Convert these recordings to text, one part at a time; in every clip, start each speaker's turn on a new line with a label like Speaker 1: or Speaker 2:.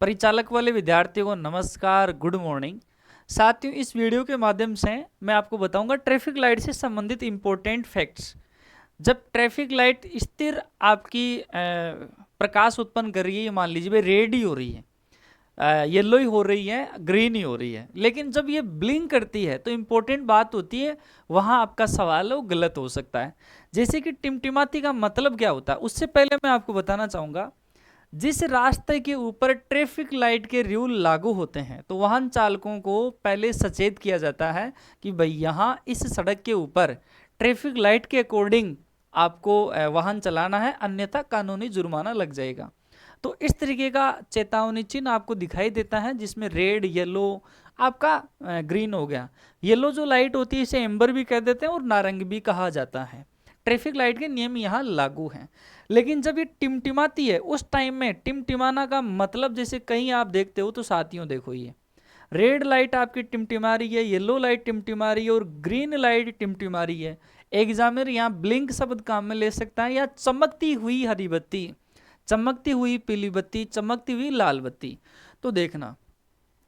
Speaker 1: परिचालक वाले विद्यार्थियों को नमस्कार, गुड मॉर्निंग। साथियों, इस वीडियो के माध्यम से मैं आपको बताऊंगा ट्रैफिक लाइट से संबंधित इंपॉर्टेंट फैक्ट्स। जब ट्रैफिक लाइट स्थिर आपकी प्रकाश उत्पन्न कर रही है, मान लीजिए भाई रेड ही हो रही है, येलो ही हो रही है, ग्रीन ही हो रही है, लेकिन जब ये ब्लिंक करती है तो इंपॉर्टेंट बात होती है, वहां आपका सवाल है वो गलत हो सकता है। जैसे कि टिमटिमाती का मतलब क्या होता है, उससे पहले मैं आपको बताना चाहूंगा, जिस रास्ते के ऊपर ट्रैफिक लाइट के रूल लागू होते हैं तो वाहन चालकों को पहले सचेत किया जाता है कि भाई यहाँ इस सड़क के ऊपर ट्रैफिक लाइट के अकॉर्डिंग आपको वाहन चलाना है, अन्यथा कानूनी जुर्माना लग जाएगा। तो इस तरीके का चेतावनी चिन्ह आपको दिखाई देता है, जिसमें रेड, येलो, आपका ग्रीन हो गया। येलो जो लाइट होती है इसे एम्बर भी कह देते हैं और नारंगी भी कहा जाता है। ट्रैफिक लाइट के नियम यहाँ लागू हैं। लेकिन जब ये टिमटिमाती है उस टाइम में, टिमटिमाना का मतलब जैसे कहीं आप देखते हो तो साथियों देखो, ये रेड लाइट आपकी टिमटिमा रही है, येलो लाइट टिमटिमा रही है और ग्रीन लाइट टिमटिमा रही है। एग्जामिनर यहाँ ब्लिंक शब्द काम में ले सकता है, या चमकती हुई हरी बत्ती, चमकती हुई पीली बत्ती, चमकती हुई लाल बत्ती। तो देखना,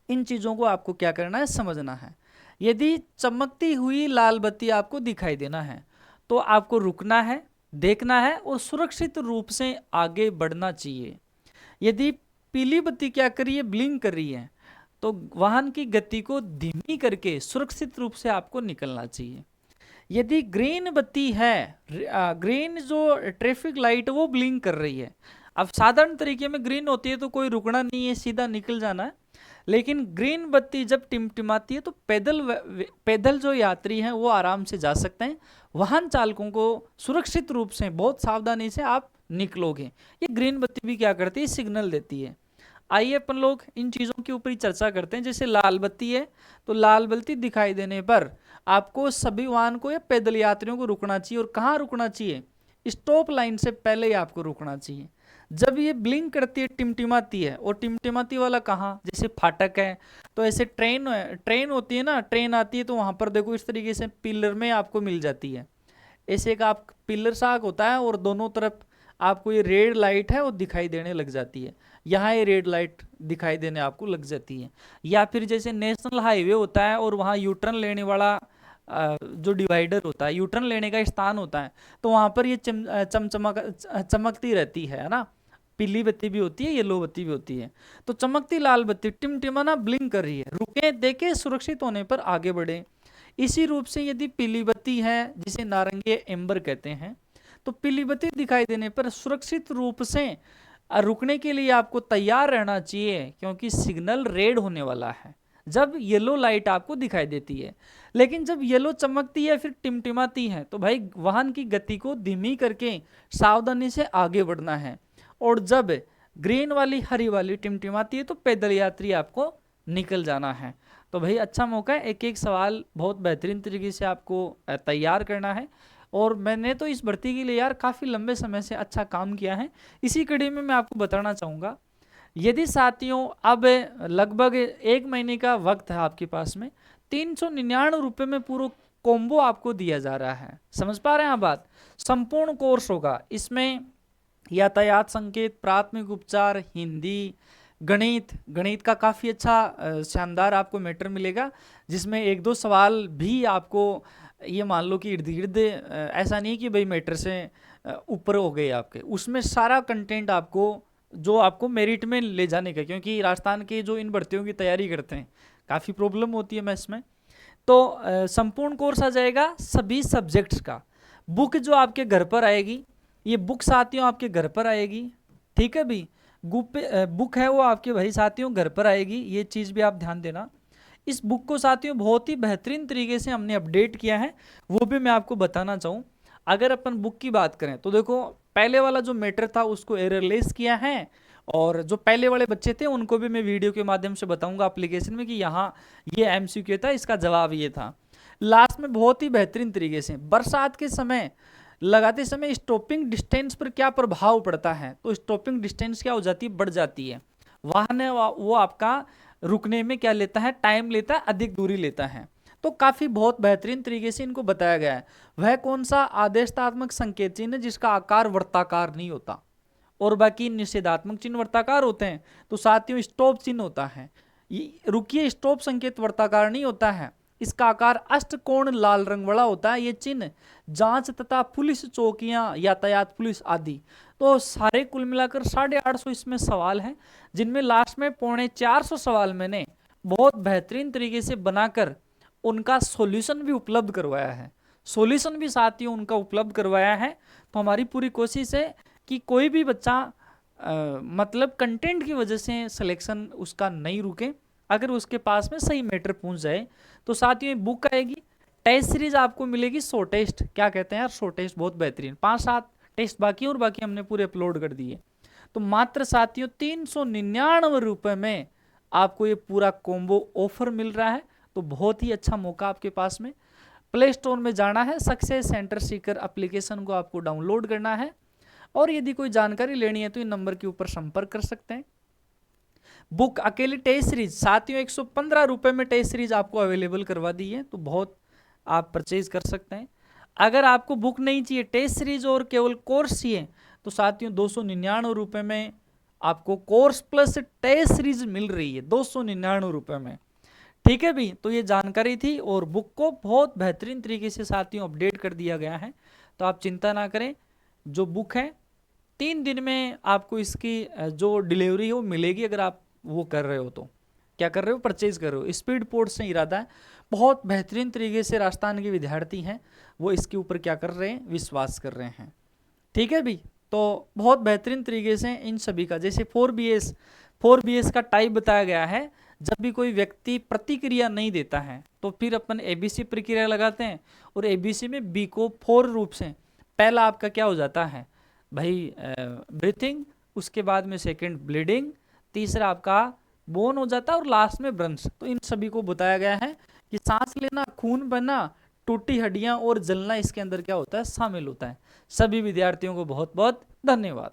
Speaker 1: इन चीजों को आपको क्या करना है, समझना है। यदि चमकती हुई लाल बत्ती आपको दिखाई देना है तो आपको रुकना है, देखना है और सुरक्षित रूप से आगे बढ़ना चाहिए। यदि पीली बत्ती क्या कर रही है, ब्लिंक कर रही है, तो वाहन की गति को धीमी करके सुरक्षित रूप से आपको निकलना चाहिए। यदि ग्रीन बत्ती है, ग्रीन जो ट्रैफिक लाइट वो ब्लिंक कर रही है, अब साधारण तरीके में ग्रीन होती है तो कोई रुकना नहीं है, सीधा निकल जाना है। लेकिन ग्रीन बत्ती जब टिमटिमाती है तो पैदल जो यात्री हैं वो आराम से जा सकते हैं। वाहन चालकों को सुरक्षित रूप से बहुत सावधानी से आप निकलोगे। ये ग्रीन बत्ती भी क्या करती है, सिग्नल देती है। आइए अपन लोग इन चीज़ों के ऊपर ही चर्चा करते हैं। जैसे लाल बत्ती है तो लाल बत्ती दिखाई देने पर आपको सभी वाहन को या पैदल यात्रियों को रुकना चाहिए। और कहाँ रुकना चाहिए, स्टॉप लाइन से पहले ही आपको रुकना चाहिए। जब ये ब्लिंक करती है, टिमटिमाती है, और टिमटिमाती वाला कहाँ, जैसे फाटक है, तो ऐसे ट्रेन होती है ना, ट्रेन आती है तो वहां पर देखो इस तरीके से पिलर में आपको मिल जाती है। ऐसे एक आप पिलर साग होता है और दोनों तरफ आपको ये रेड लाइट है वो दिखाई देने लग जाती है। यहाँ ये रेड लाइट दिखाई देने आपको लग जाती है। या फिर जैसे नेशनल हाईवे होता है और वहाँ यूटर्न लेने वाला जो डिवाइडर होता है, यूटर्न लेने का स्थान होता है, तो वहाँ पर ये चमकती रहती है ना। पीली बत्ती भी होती है, येलो बत्ती भी होती है। तो चमकती लाल बत्ती टिमटिमाना ब्लिंक कर रही है, रुके, देखे, सुरक्षित होने पर आगे बढ़े। इसी रूप से यदि पीली बत्ती है, जिसे नारंगी एम्बर कहते हैं, तो पीली बत्ती दिखाई देने पर सुरक्षित रूप से रुकने के लिए आपको तैयार रहना चाहिए, क्योंकि सिग्नल रेड होने वाला है जब येलो लाइट आपको दिखाई देती है। लेकिन जब येलो चमकती है फिर टिमटिमाती है तो भाई वाहन की गति को धीमी करके सावधानी से आगे बढ़ना है। और जब ग्रीन वाली, हरी वाली टिमटिमाती है तो पैदल यात्री आपको निकल जाना है। तो भाई अच्छा मौका है, एक एक सवाल बहुत बेहतरीन तरीके से आपको तैयार करना है। और मैंने तो इस भर्ती के लिए यार काफ़ी लंबे समय से अच्छा काम किया है। इसी कड़ी में मैं आपको बताना चाहूँगा, यदि साथियों अब लगभग 1 महीने का वक्त है आपके पास में, 399 रुपये में पूरा कॉम्बो आपको दिया जा रहा है। समझ पा रहे हैं आप बात? संपूर्ण कोर्स होगा, इसमें यातायात संकेत, प्राथमिक उपचार, हिंदी, गणित का काफ़ी अच्छा शानदार आपको मैटर मिलेगा, जिसमें 1-2 सवाल भी आपको ये मान लो कि इर्द गिर्द, ऐसा नहीं कि भाई मैटर से ऊपर हो गए आपके, उसमें सारा कंटेंट आपको जो आपको मेरिट में ले जाने का, क्योंकि राजस्थान के जो इन भर्तियों की तैयारी करते हैं काफ़ी प्रॉब्लम होती है मैथ्स में। तो संपूर्ण कोर्स आ जाएगा सभी सब्जेक्ट्स का। बुक जो आपके घर पर आएगी, ये बुक साथियों आपके घर पर आएगी, ठीक है भी, बुक है वो आपके भाई साथियों घर पर आएगी, ये चीज़ भी आप ध्यान देना। इस बुक को साथियों बहुत ही बेहतरीन तरीके से हमने अपडेट किया है, वो भी मैं आपको बताना चाहूँ। अगर अपन बुक की बात करें तो देखो, पहले वाला जो मैटर था उसको एररलेस किया है, और जो पहले वाले बच्चे थे उनको भी मैं वीडियो के माध्यम से बताऊंगा एप्लीकेशन में कि यहाँ ये एमसीक्यू था, इसका जवाब ये था। लास्ट में बहुत ही बेहतरीन तरीके से, बरसात के समय लगाते समय स्टॉपिंग डिस्टेंस पर क्या प्रभाव पड़ता है, तो स्टॉपिंग डिस्टेंस क्या हो जाती है, बढ़ जाती है। वाहन है वो आपका रुकने में क्या लेता है, टाइम लेता है, अधिक दूरी लेता है। तो काफी बहुत बेहतरीन तरीके से इनको बताया गया है। वह कौन सा आदेशात्मक संकेत चिन्ह जिसका आकार वृत्ताकार नहीं होता, और बाकी निषेधात्मक चिन्ह वर्ताकार होते हैं। तो साथियों स्टॉप चिन्ह होता है, रुकिए स्टॉप संकेत वर्ताकार नहीं होता है, इसका आकार अष्टकोण लाल रंग वाला होता है। ये चिन्ह जांच तथा पुलिस चौकियां, यातायात पुलिस आदि। तो सारे कुल मिलाकर 850 इसमें सवाल हैं, जिनमें लास्ट में 450 सवाल मैंने बहुत बेहतरीन तरीके से बनाकर उनका सॉल्यूशन भी उपलब्ध करवाया है। सॉल्यूशन भी साथियों उनका उपलब्ध करवाया है। तो हमारी पूरी कोशिश है कि कोई भी बच्चा मतलब कंटेंट की वजह से सिलेक्शन उसका नहीं रुके, अगर उसके पास में सही मैटर पहुंच जाए। तो साथियों ये बुक आएगी, टेस्ट सीरीज आपको मिलेगी 100 टेस्ट, क्या कहते हैं यार 100 टेस्ट बहुत बेहतरीन, 5-7 टेस्ट बाकी और बाकी हमने पूरे अपलोड कर दिए। तो मात्र साथियों 399 रुपए में आपको ये पूरा कॉम्बो ऑफर मिल रहा है। तो बहुत ही अच्छा मौका आपके पास में। प्ले स्टोर में जाना है, सक्सेस सेंटर सीकर एप्लीकेशन को आपको डाउनलोड करना है, और यदि कोई जानकारी लेनी है तो इन नंबर के ऊपर संपर्क कर सकते हैं। बुक अकेली टेस्ट सीरीज साथियों 115 रुपए में टेस्ट सीरीज आपको अवेलेबल करवा दी है, तो बहुत आप परचेज कर सकते हैं। अगर आपको बुक नहीं चाहिए, टेस्ट सीरीज और केवल कोर्स चाहिए, तो साथियों 299 रुपए में आपको कोर्स प्लस टेस्ट सीरीज मिल रही है 299 रुपए में। ठीक है भी, तो ये जानकारी थी, और बुक को बहुत बेहतरीन तरीके से साथियों अपडेट कर दिया गया है। तो आप चिंता ना करें, जो बुक है 3 दिन में आपको इसकी जो डिलीवरी है वो मिलेगी। अगर आप वो कर रहे हो तो क्या कर रहे हो, परचेज कर रहे हो, स्पीड पोस्ट से इरादा है। बहुत बेहतरीन तरीके से राजस्थान के विद्यार्थी हैं वो इसके ऊपर क्या कर रहे हैं, विश्वास कर रहे हैं। ठीक है भी, तो बहुत बेहतरीन तरीके से इन सभी का, जैसे 4BS का टाइप बताया गया है। जब भी कोई व्यक्ति प्रतिक्रिया नहीं देता है तो फिर अपन ABC प्रक्रिया लगाते हैं, और ABC में B को 4 रूप से, पहला आपका क्या हो जाता है भाई ब्रीथिंग, उसके बाद में सेकंड ब्लीडिंग, तीसरा आपका बोन हो जाता है, और लास्ट में ब्रंश। तो इन सभी को बताया गया है कि सांस लेना, खून बहना, टूटी हड्डियां और जलना इसके अंदर क्या होता है, शामिल होता है। सभी विद्यार्थियों को बहुत बहुत धन्यवाद।